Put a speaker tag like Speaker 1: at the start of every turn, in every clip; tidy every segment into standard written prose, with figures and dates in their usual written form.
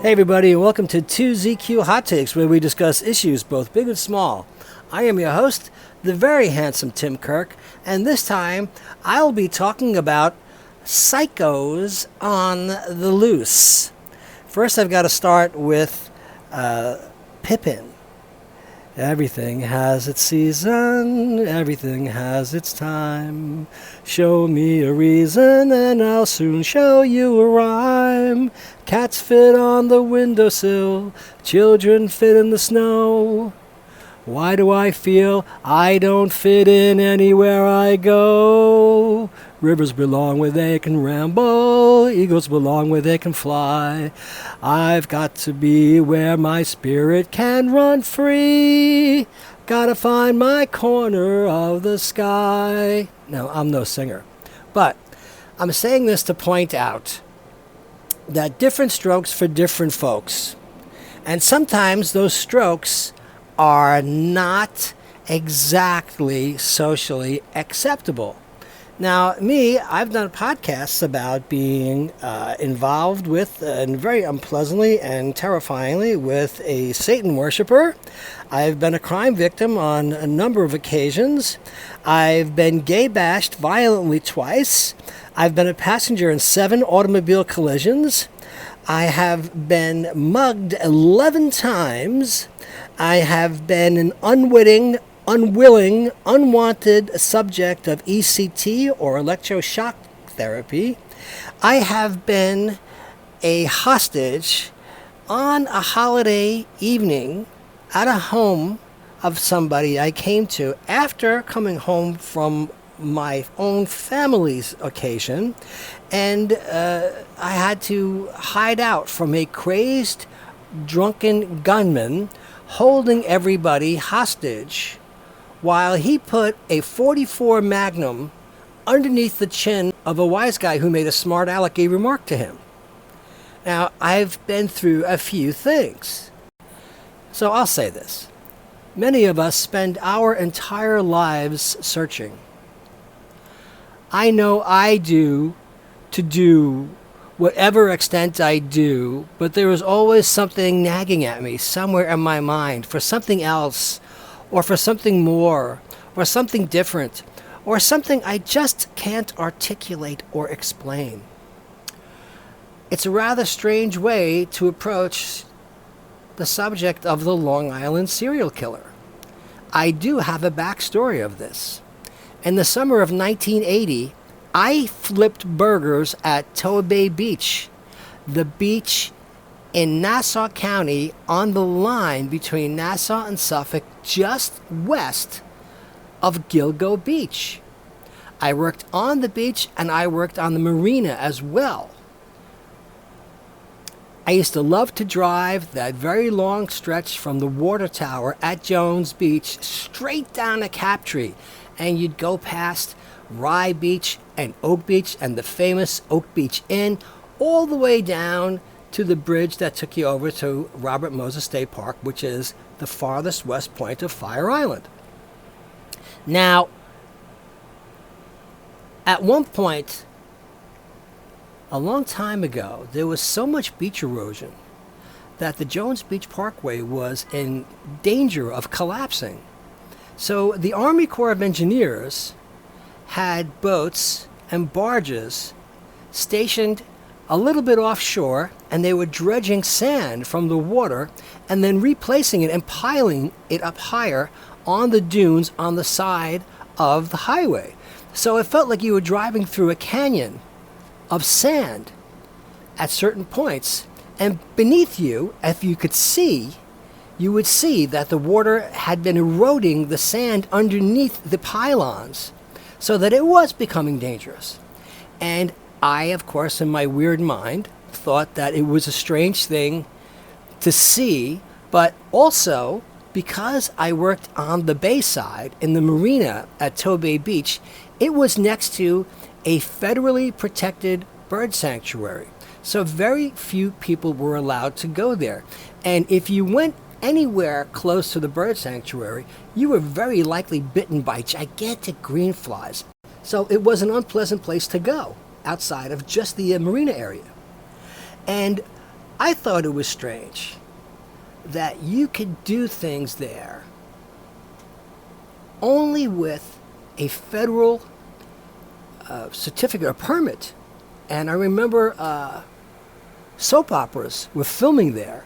Speaker 1: Hey everybody, and welcome to 2ZQHT143, where we discuss issues both big and small. I am your host, the very handsome Tim Kirk, and this time I'll be talking about psychos on the loose. First, I've got to start with Pippin. Everything has its season, everything has its time. Show me a reason and I'll soon show you a rhyme. Cats fit on the windowsill, children fit in the snow. Why do I feel I don't fit in anywhere I go? Rivers belong where they can ramble, eagles belong where they can fly. I've got to be where my spirit can run free. Gotta find my corner of the sky. No, I'm no singer. But I'm saying this to point out that different strokes for different folks. And sometimes those strokes are not exactly socially acceptable. Now, I've done podcasts about being involved with, and very unpleasantly and terrifyingly, with a Satan worshiper. I've been a crime victim on a number of occasions. I've been gay bashed violently twice. I've been a passenger in 7 automobile collisions. I have been mugged 11 times. I have been an unwitting, unwilling, unwanted subject of ECT or electroshock therapy. I have been a hostage on a holiday evening at a home of somebody I came to after coming home from my own family's occasion, and I had to hide out from a crazed, drunken gunman holding everybody hostage while he put a .44 Magnum underneath the chin of a wise guy who made a smart alecky remark to him. Now, I've been through a few things. So I'll say this. Many of us spend our entire lives searching. I know I do, to do whatever extent I do, but there is always something nagging at me somewhere in my mind for something else, or for something more, or something different, or something I just can't articulate or explain. It's a rather strange way to approach the subject of the Long Island serial killer. I do have a backstory of this. In the summer of 1980, I flipped burgers at Toa Beach, the beach in Nassau County on the line between Nassau and Suffolk, just west of Gilgo Beach. I worked on the beach and I worked on the marina as well. I used to love to drive that very long stretch from the water tower at Jones Beach straight down to Captree, and you'd go past Rye Beach and Oak Beach and the famous Oak Beach Inn all the way down to the bridge that took you over to Robert Moses State Park, which is the farthest west point of Fire Island. Now, at one point, a long time ago, there was so much beach erosion that the Jones Beach Parkway was in danger of collapsing. So the Army Corps of Engineers had boats and barges stationed a little bit offshore, and they were dredging sand from the water and then replacing it and piling it up higher on the dunes on the side of the highway. So it felt like you were driving through a canyon of sand at certain points, and beneath you, if you could see, you would see that the water had been eroding the sand underneath the pylons so that it was becoming dangerous. And I, of course, in my weird mind, thought that it was a strange thing to see, but also because I worked on the bayside in the marina at Toa Beach, it was next to a federally protected bird sanctuary. So very few people were allowed to go there. And if you went anywhere close to the bird sanctuary, you were very likely bitten by gigantic green flies. So it was an unpleasant place to go outside of just the marina area. And I thought it was strange that you could do things there only with a federal certificate or permit. And I remember soap operas were filming there,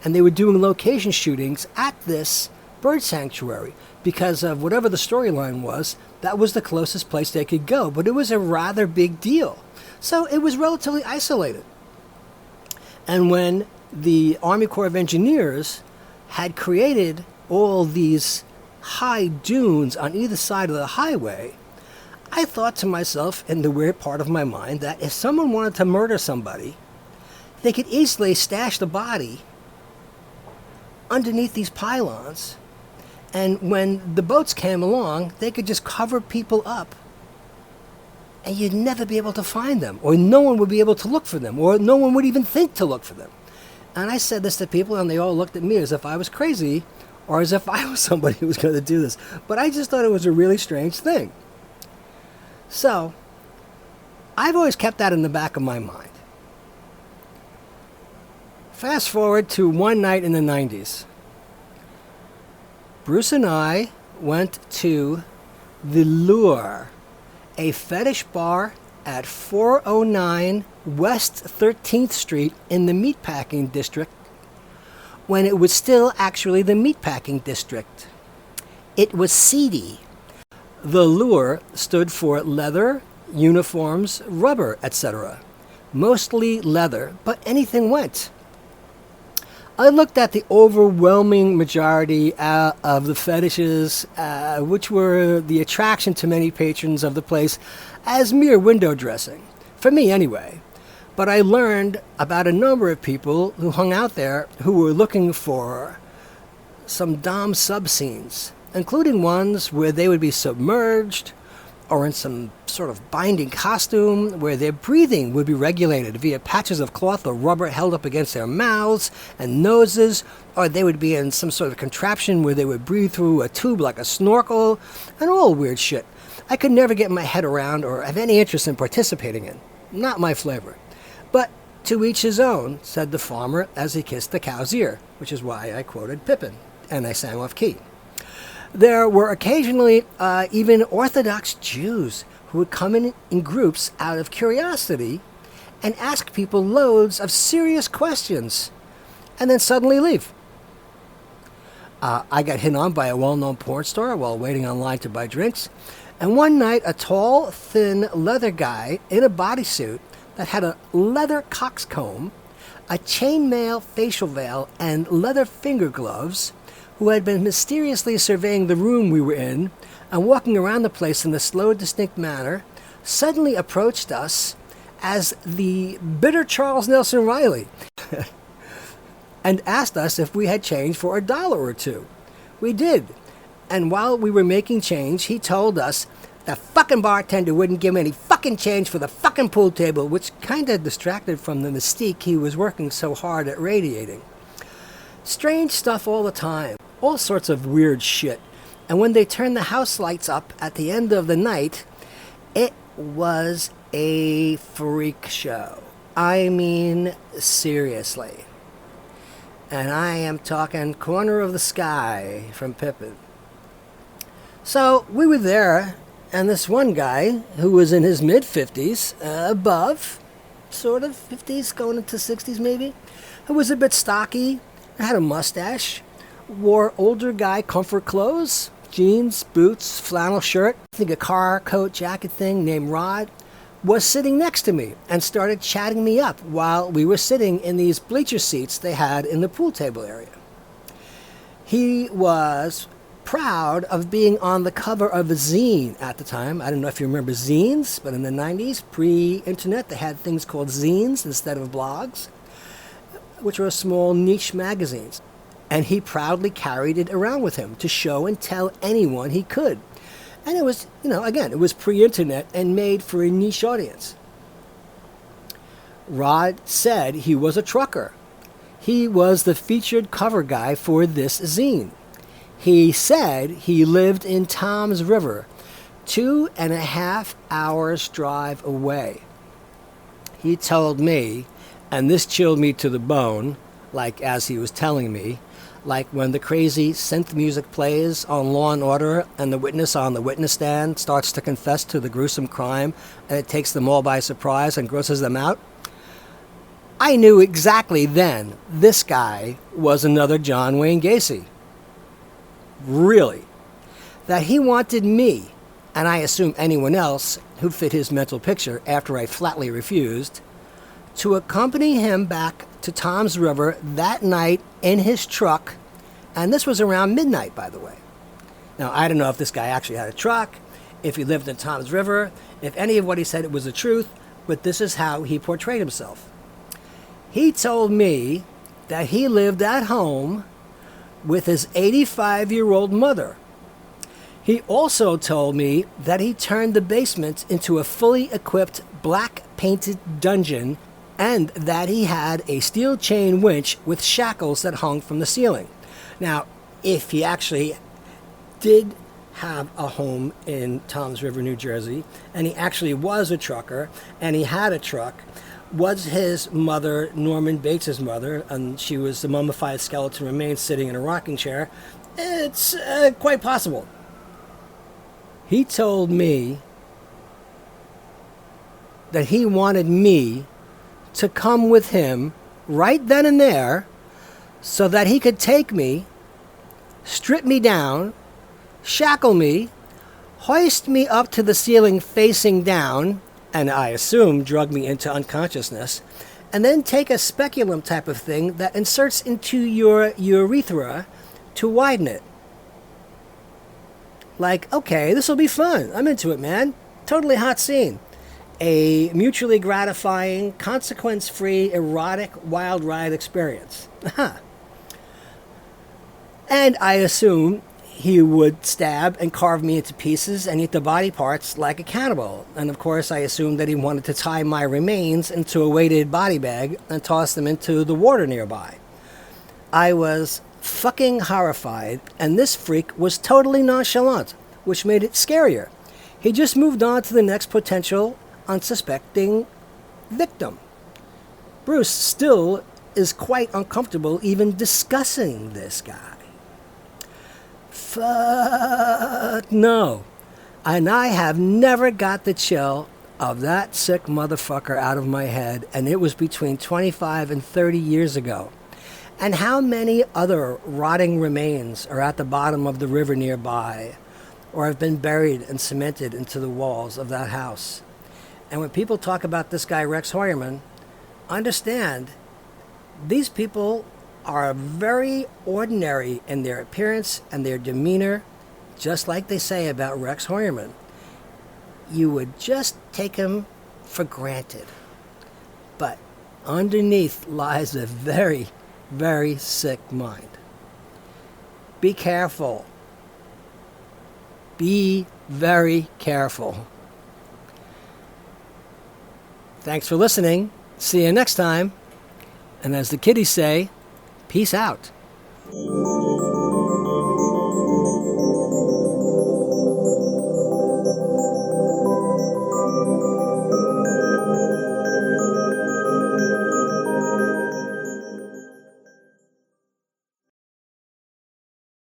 Speaker 1: and they were doing location shootings at this bird sanctuary because of whatever the storyline was. That was the closest place they could go, but it was a rather big deal. So it was relatively isolated. And when the Army Corps of Engineers had created all these high dunes on either side of the highway, I thought to myself, in the weird part of my mind, that if someone wanted to murder somebody, they could easily stash the body underneath these pylons, and when the boats came along, they could just cover people up, and you'd never be able to find them, or no one would be able to look for them, or no one would even think to look for them. And I said this to people, and they all looked at me as if I was crazy, or as if I was somebody who was going to do this. But I just thought it was a really strange thing. So, I've always kept that in the back of my mind. Fast forward to one night in the 90s. Bruce and I went to the Lure, a fetish bar at 409 West 13th Street in the Meatpacking District, when it was still actually the Meatpacking District. It was seedy. The Lure stood for leather, uniforms, rubber, etc. Mostly leather, but anything went. I looked at the overwhelming majority of the fetishes, which were the attraction to many patrons of the place, as mere window dressing. For me, anyway. But I learned about a number of people who hung out there who were looking for some dom sub-scenes, including ones where they would be submerged or in some sort of binding costume where their breathing would be regulated via patches of cloth or rubber held up against their mouths and noses, or they would be in some sort of contraption where they would breathe through a tube like a snorkel, and all weird shit I could never get my head around or have any interest in participating in. Not my flavor. But to each his own, said the farmer as he kissed the cow's ear, which is why I quoted Pippin, and I sang off key. There were occasionally even Orthodox Jews who would come in groups out of curiosity and ask people loads of serious questions and then suddenly leave. I got hit on by a well-known porn star while waiting online to buy drinks, and one night a tall, thin leather guy in a bodysuit that had a leather coxcomb, a chainmail facial veil, and leather finger gloves, who had been mysteriously surveying the room we were in and walking around the place in a slow, distinct manner, suddenly approached us as the bitter Charles Nelson Riley and asked us if we had change for $1 or $2. We did, and while we were making change, he told us the fucking bartender wouldn't give me any fucking change for the fucking pool table, which kind of distracted from the mystique he was working so hard at radiating. Strange stuff all the time. All sorts of weird shit. And when they turned the house lights up at the end of the night, it was a freak show. I mean, seriously. And I am talking corner of the sky from Pippin. So we were there, and this one guy, who was in his mid-50s, above, sort of 50s, going into 60s maybe, who was a bit stocky, had a mustache, wore older guy comfort clothes, jeans, boots, flannel shirt, I think a car coat jacket thing named Rod, was sitting next to me and started chatting me up while we were sitting in these bleacher seats they had in the pool table area. He was proud of being on the cover of a zine at the time. I don't know if you remember zines, but in the 90s, pre-internet, they had things called zines instead of blogs, which were small niche magazines. And he proudly carried it around with him to show and tell anyone he could. And it was, again, it was pre-internet and made for a niche audience. Rod said he was a trucker. He was the featured cover guy for this zine. He said he lived in Tom's River, 2.5 hours drive away. He told me, And this chilled me to the bone, like as he was telling me, like when the crazy synth music plays on Law and Order and the witness on the witness stand starts to confess to the gruesome crime and it takes them all by surprise and grosses them out. I knew exactly then this guy was another John Wayne Gacy. Really. That he wanted me, and I assume anyone else who fit his mental picture after I flatly refused, to accompany him back to Tom's River that night in his truck, and this was around midnight, by the way. Now, I don't know if this guy actually had a truck, if he lived in Tom's River, if any of what he said was the truth, but this is how he portrayed himself. He told me that he lived at home with his 85-year-old mother. He also told me that he turned the basement into a fully equipped black-painted dungeon and that he had a steel chain winch with shackles that hung from the ceiling. Now, if he actually did have a home in Toms River, New Jersey, and he actually was a trucker, and he had a truck, was his mother Norman Bates' mother, and she was the mummified skeleton remains sitting in a rocking chair, it's quite possible. He told me that he wanted me to come with him right then and there so that he could take me, strip me down, shackle me, hoist me up to the ceiling facing down, and I assume drug me into unconsciousness, and then take a speculum type of thing that inserts into your urethra to widen it. Like, okay, this will be fun. I'm into it, man. Totally hot scene. A mutually gratifying, consequence-free, erotic, wild ride experience. And I assume he would stab and carve me into pieces and eat the body parts like a cannibal. And of course, I assumed that he wanted to tie my remains into a weighted body bag and toss them into the water nearby. I was fucking horrified, and this freak was totally nonchalant, which made it scarier. He just moved on to the next potential unsuspecting victim. Bruce still is quite uncomfortable even discussing this guy. Fuck no. And I have never got the chill of that sick motherfucker out of my head, and it was between 25 and 30 years ago. And how many other rotting remains are at the bottom of the river nearby, or have been buried and cemented into the walls of that house? And when people talk about this guy Rex Heuermann, understand these people are very ordinary in their appearance and their demeanor, just like they say about Rex Heuermann. You would just take him for granted. But underneath lies a very, very sick mind. Be careful. Be very careful. Thanks for listening. See you next time. And as the kiddies say, peace out.